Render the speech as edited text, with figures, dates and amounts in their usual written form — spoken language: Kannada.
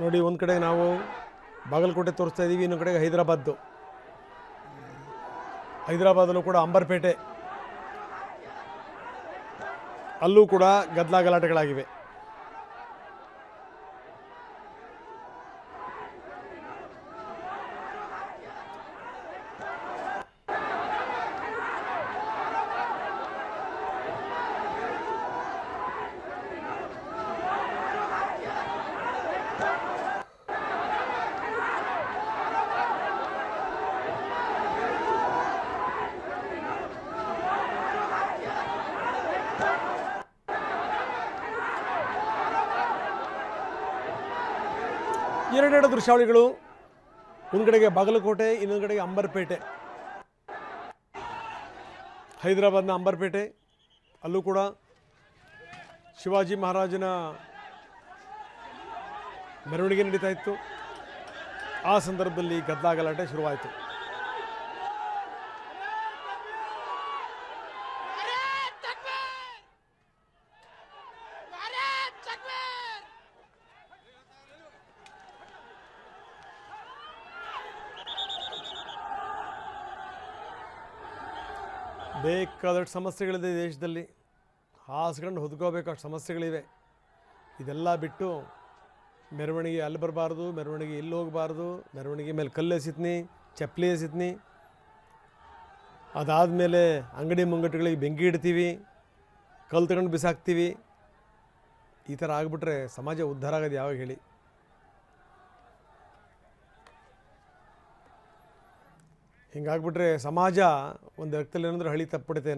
ನೋಡಿ, ಒಂದು ಕಡೆ ನಾವು ಬಾಗಲಕೋಟೆ ತೋರಿಸ್ತಾ ಇದ್ದೀವಿ, ಇನ್ನೊಂದು ಕಡೆಗೆ ಹೈದರಾಬಾದಲ್ಲೂ ಕೂಡ ಅಂಬರ್ಪೇಟೆ, ಅಲ್ಲೂ ಕೂಡ ಗದ್ದಲ ಗಲಾಟೆಗಳಾಗಿವೆ. ಎರಡೆರಡು ದೃಶ್ಯಾವಳಿಗಳು, ಒಂದು ಕಡೆಗೆ ಬಾಗಲಕೋಟೆ, ಇನ್ನೊಂದು ಕಡೆಗೆ ಅಂಬರ್ಪೇಟೆ. ಹೈದರಾಬಾದ್ನ ಅಂಬರ್ಪೇಟೆ, ಅಲ್ಲೂ ಕೂಡ ಶಿವಾಜಿ ಮಹಾರಾಜನ ಮೆರವಣಿಗೆ ನಡೀತಾ ಇತ್ತು. ಆ ಸಂದರ್ಭದಲ್ಲಿ ಗದ್ದಲ ಗಲಾಟೆ ಶುರುವಾಯಿತು. ಬೇಕಾದಷ್ಟು ಸಮಸ್ಯೆಗಳಿದೆ ದೇಶದಲ್ಲಿ, ಹಾಸ್ಕೊಂಡು ಹೊದ್ಕೋಬೇಕು, ಅಷ್ಟು ಸಮಸ್ಯೆಗಳಿವೆ. ಇದೆಲ್ಲ ಬಿಟ್ಟು ಮೆರವಣಿಗೆ ಅಲ್ಲಿ ಬರಬಾರ್ದು, ಮೆರವಣಿಗೆ ಇಲ್ಲಿ ಹೋಗಬಾರ್ದು, ಮೆರವಣಿಗೆ ಮೇಲೆ ಕಲ್ಲು ಎಸಿತ್ನಿ, ಚಪ್ಪಲಿ ಎಸಿತ್ನಿ, ಅದಾದಮೇಲೆ ಅಂಗಡಿ ಮುಂಗಟ್ಟುಗಳಿಗೆ ಬೆಂಕಿ ಇಡ್ತೀವಿ, ಕಲ್ಲು ತಗೊಂಡು ಬಿಸಾಕ್ತೀವಿ. ಈ ಥರ ಆಗಿಬಿಟ್ರೆ ಸಮಾಜ ಉದ್ಧಾರ ಆಗೋದು ಯಾವಾಗ ಹೇಳಿ? ಹಿಂಗಾಗ್ಬಿಟ್ರೆ ಸಮಾಜ ಒಂದು ರಕ್ತದಲ್ಲಿ ಏನಂದ್ರೆ ಹಳಿ ತಪ್ಪಿಬಿಡುತ್ತೆ.